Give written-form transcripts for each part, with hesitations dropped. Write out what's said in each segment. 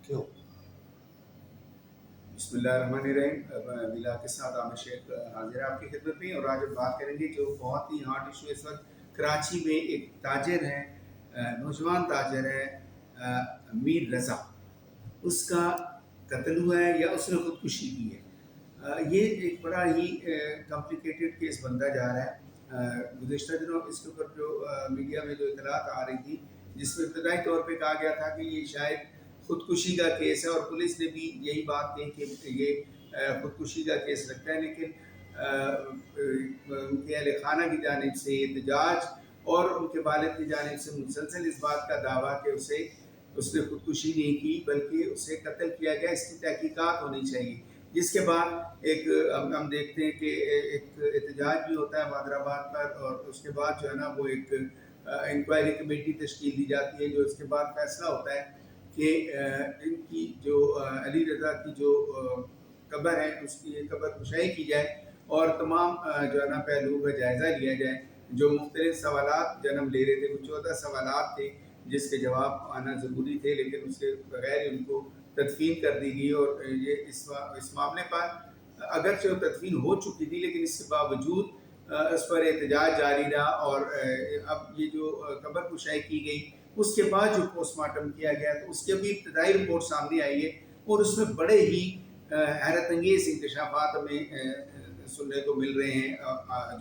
کیوں؟ بسم اللہ الرحمن الرحیم، بلا کے ساتھ عامر شیخ حاضر ہے آپ کی خدمت میں، اور آج ہم بات کریں گے جو بہت ہی ہارٹ ایشو اس وقت کراچی میں ایک تاجر ہے، نوجوان تاجر ہے، میر رضا، اس کا قتل ہوا ہے یا اس نے خودکشی کی ہے۔ یہ ایک بڑا ہی کمپلیکیٹڈ کیس بنتا جا رہا ہے۔ گزشتہ دنوں اس کے اوپر جو میڈیا میں جو اطلاعات آ رہی تھی، جس میں ابتدائی طور پہ کہا گیا تھا کہ یہ شاید خودکشی کا کیس ہے، اور پولیس نے بھی یہی بات کہی کہ یہ خودکشی کا کیس لگتا ہے، لیکن ان کے اہل خانہ کی جانب سے احتجاج اور ان کے والد کی جانب سے مسلسل اس بات کا دعویٰ کہ اس نے خودکشی نہیں کی بلکہ اسے قتل کیا گیا، اس کی تحقیقات ہونی چاہیے۔ جس کے بعد ایک ہم دیکھتے ہیں کہ ایک احتجاج بھی ہوتا ہے بادر آباد پر، اور اس کے بعد جو ہے نا وہ ایک انکوائری کمیٹی تشکیل دی جاتی ہے، جو اس کے بعد فیصلہ ہوتا ہے کہ ان کی جو علی رضا کی جو قبر ہے اس کی قبر کشائی کی جائے، اور تمام جو ہے نا پہلوؤں کا جائزہ لیا جائے۔ جو مختلف سوالات جنم لے رہے تھے، وہ 14 سوالات تھے جس کے جواب آنا ضروری تھے، لیکن اس کے بغیر ان کو تدفین کر دی گئی، اور یہ اس معاملے پر اگرچہ وہ تدفین ہو چکی تھی، لیکن اس کے باوجود اس پر احتجاج جاری رہا، اور اب یہ جو قبر کشائی کی گئی اس کے بعد جو پوسٹ مارٹم کیا گیا تو اس کی ابھی ابتدائی رپورٹ سامنے آئی ہے، اور اس میں بڑے ہی حیرت انگیز انکشافات ہمیں سننے کو مل رہے ہیں،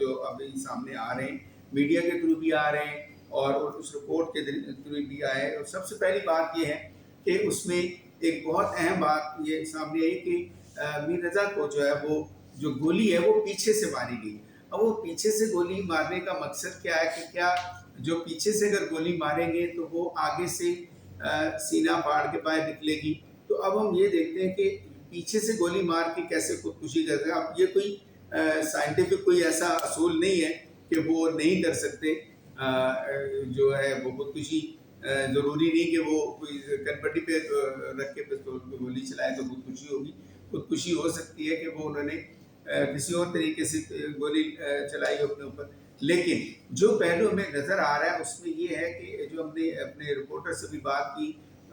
جو ابھی سامنے آ رہے ہیں، میڈیا کے تھرو بھی آ رہے ہیں اور اس رپورٹ کے تھرو بھی آئے۔ اور سب سے پہلی بات یہ ہے کہ اس میں ایک بہت اہم بات یہ سامنے آئی کہ میر رضا کو جو ہے وہ جو گولی ہے وہ پیچھے سے ماری گئی۔ اب وہ پیچھے سے گولی مارنے کا مقصد کیا ہے کہ کیا جو پیچھے سے اگر گولی ماریں گے تو وہ آگے سے سینہ پھاڑ کے باہر نکلے گی؟ تو اب ہم یہ دیکھتے ہیں کہ پیچھے سے گولی مار کے کیسے خودکشی کرتے ہیں۔ اب یہ کوئی سائنٹیفک کوئی ایسا اصول نہیں ہے کہ وہ نہیں کر سکتے، جو ہے وہ خودکشی ضروری نہیں کہ وہ کوئی کنپٹی پہ رکھ کے پستول پہ گولی چلائے تو خودکشی ہوگی۔ خودکشی ہو سکتی ہے کہ وہ انہوں نے کسی اور طریقے سے گولی چلائی ہو اپنے اوپر، لیکن جو پہلو ہمیں نظر آ رہا ہے اس میں یہ ہے کہ جو ہم نے اپنے رپورٹر سے بھی بات کی،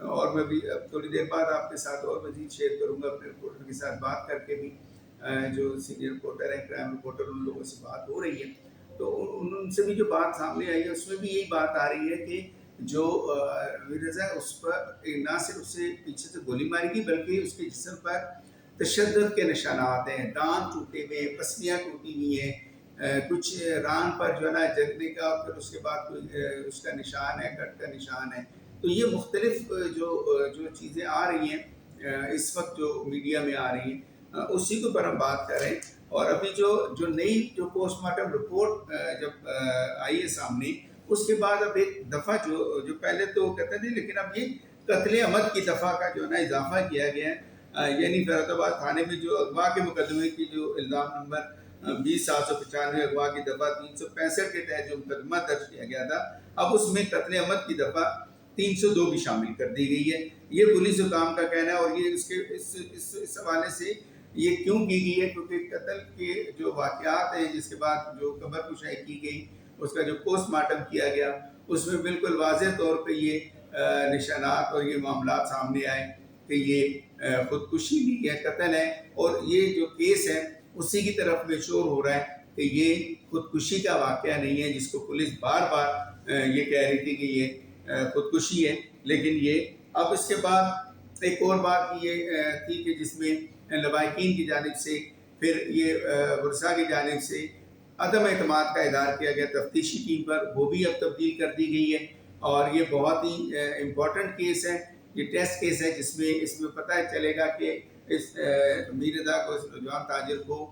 اور میں بھی اب تھوڑی دیر بعد آپ کے ساتھ اور مزید شیئر کروں گا اپنے رپورٹر کے ساتھ بات کر کے بھی، جو سینئر رپورٹر ہیں، کرائم رپورٹر، ان لوگوں سے بات ہو رہی ہے، تو ان سے بھی جو بات سامنے آئی ہے اس میں بھی یہی بات آ رہی ہے کہ جو میر رضا ہے اس پر نہ صرف اسے پیچھے سے گولی ماری گئی بلکہ اس کے جسم پر تشدد کے نشانات ہیں، دانت ٹوٹے ہوئے ہیں، پسلیاں ٹوٹی ہوئی ہیں، کچھ ران پر جو ہے نا جلنے کا، پھر اس کے بعد کوئی اس کا نشان ہے، کٹ کا نشان ہے۔ تو یہ مختلف جو چیزیں آ رہی ہیں اس وقت جو میڈیا میں آ رہی ہیں، اسی کے اوپر ہم بات کر رہے ہیں۔ اور ابھی جو نئی جو پوسٹ مارٹم رپورٹ جب آئی ہے سامنے، اس کے بعد اب ایک دفعہ جو پہلے تو کہتے تھے، لیکن اب یہ قتل عمد کی دفعہ کا جو ہے نا اضافہ کیا گیا ہے، یعنی فرید آباد تھانے میں جو اغوا کے مقدمے کی جو الزام نمبر 20/795 اغوا کی دفعہ 365 کے تحت جو مقدمہ درج کیا گیا تھا، اب اس میں قتل عمد کی دفعہ 302 بھی شامل کر دی گئی ہے۔ یہ پولیس حکام کا کہنا ہے، اور یہ اس حوالے سے یہ کیوں کی گئی ہے کیونکہ قتل کے جو واقعات ہیں، جس کے بعد جو قبر کشائی کی گئی، اس کا جو پوسٹ مارٹم کیا گیا، اس میں بالکل واضح طور پہ یہ نشانات اور یہ معاملات سامنے آئے کہ یہ خودکشی نہیں ہے، قتل ہے، اور یہ جو کیس ہے اسی کی طرف مشہور ہو رہا ہے کہ یہ خودکشی کا واقعہ نہیں ہے، جس کو پولیس بار بار یہ کہہ رہی تھی کہ یہ خودکشی ہے، لیکن یہ اب اس کے بعد ایک اور بات یہ تھی کہ جس میں لواحقین کی جانب سے، پھر یہ ورثاء کی جانب سے عدم اعتماد کا اظہار کیا گیا تفتیشی ٹیم پر، وہ بھی اب تبدیل کر دی گئی ہے۔ اور یہ بہت ہی امپورٹنٹ کیس ہے، یہ ٹیسٹ کیس ہے، اس میں پتہ چلے گا کہ اس میر رضا کو، اس نوجوان تاجر کو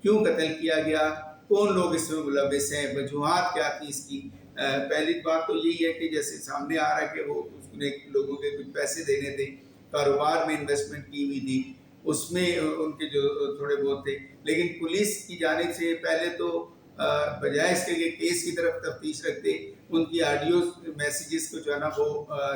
کیوں قتل کیا گیا، کون لوگ اس میں ملوث ہیں، وجوہات کیا تھی اس کی۔ پہلی بات تو یہی ہے کہ جیسے سامنے آ رہا ہے کہ وہ اس نے لوگوں کے کچھ پیسے دینے تھے، کاروبار میں انویسٹمنٹ کی ہوئی تھی، اس میں ان کے جو تھوڑے بہت تھے، لیکن پولیس کی جانب سے پہلے تو بجائے اس کے کیس کی طرف تفتیش رکھتے، ان کی آڈیوز میسیجز کو جو ہے نا وہ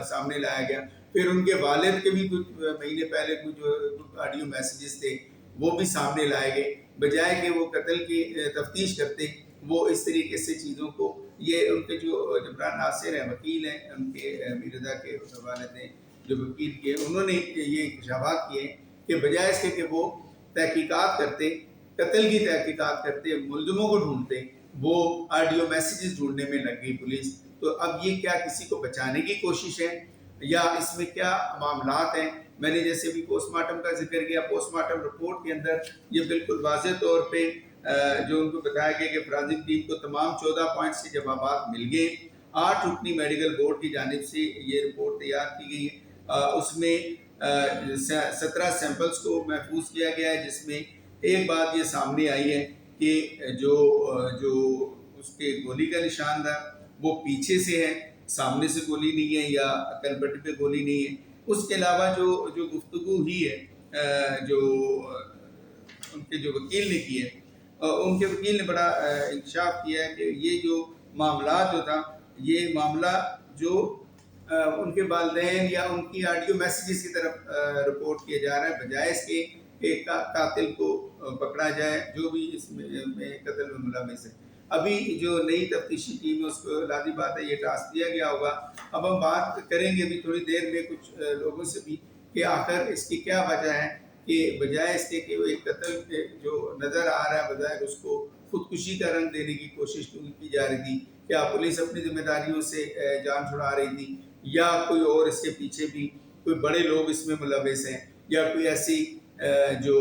سامنے لایا گیا۔ پھر ان کے والد کے بھی کچھ مہینے پہلے کچھ آڈیو میسیجز تھے، وہ بھی سامنے لائے گئے، بجائے کہ وہ قتل کی تفتیش کرتے، وہ اس طریقے سے چیزوں کو، یہ ان کے جو جبران ناصر ہیں، وکیل ہیں ان کے، میر رضا کے والد ہیں، جو وکیل کے انہوں نے یہ انکشافات کیے کہ بجائے اس کے کہ وہ تحقیقات کرتے، قتل کی تحقیقات کرتے، ملزموں کو ڈھونڈتے، وہ آڈیو میسیجز ڈھونڈنے میں لگ گئی پولیس. تو اب یہ کیا کسی کو بچانے کی کوشش ہے یا اس میں کیا معاملات ہیں؟ میں نے جیسے بھی پوسٹ مارٹم کا ذکر کیا، پوسٹ مارٹم رپورٹ کے اندر یہ بالکل واضح طور پہ جو ان کو بتایا گیا کہ فرانزک ٹیم کو تمام 14 پوائنٹس کے جوابات مل گئے. 8 رکنی میڈیکل بورڈ کی جانب سے یہ رپورٹ تیار کی گئی ہے. اس میں 17 سیمپلز کو محفوظ کیا گیا ہے، جس میں ایک بات یہ سامنے آئی ہے کہ جو اس کے گولی کا نشان تھا وہ پیچھے سے ہے، سامنے سے گولی نہیں ہے یا کلپٹ پہ گولی نہیں ہے. اس کے علاوہ جو گفتگو ہوئی ہے جو ان کے جو وکیل نے کی ہے، ان کے وکیل نے بڑا انکشاف کیا ہے کہ یہ جو معاملات جو تھا، یہ معاملہ جو ان کے والدین یا ان کی آڈیو میسیجز کی طرف رپورٹ کیا جا رہا ہے، بجائے اس کے کہ قاتل کو پکڑا جائے جو بھی اس میں قتل میں ملوث ہے. ابھی جو نئی تفتیشی ٹیم ہے اس کو لازمی بات ہے یہ ٹاسک دیا گیا ہوگا. اب ہم بات کریں گے ابھی تھوڑی دیر میں کچھ لوگوں سے بھی کہ آخر اس کی کیا وجہ ہے کہ بجائے اس کے کہ وہ ایک قتل جو نظر آ رہا ہے بظاہر اس کو خودکشی کا رنگ دینے کی کوشش کی جا رہی تھی. کیا پولیس اپنی ذمہ داریوں سے جان چھڑا رہی تھی یا کوئی اور اس کے پیچھے بھی کوئی بڑے لوگ اس میں ملوث ہیں یا کوئی ایسی جو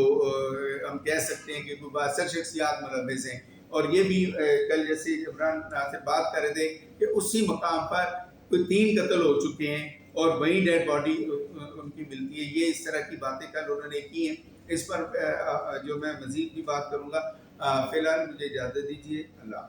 ہم کہہ سکتے ہیں کہ کوئی بااثر شخصیات ملوث ہیں. اور یہ بھی کل جیسے عمران سے بات کر رہے تھے کہ اسی مقام پر کوئی 3 قتل ہو چکے ہیں اور وہی ڈیڈ باڈی ان کی ملتی ہے. یہ اس طرح کی باتیں کل انہوں نے کی ہیں. اس پر جو میں مزید بھی بات کروں گا. فی الحال مجھے اجازت دیجیے. اللہ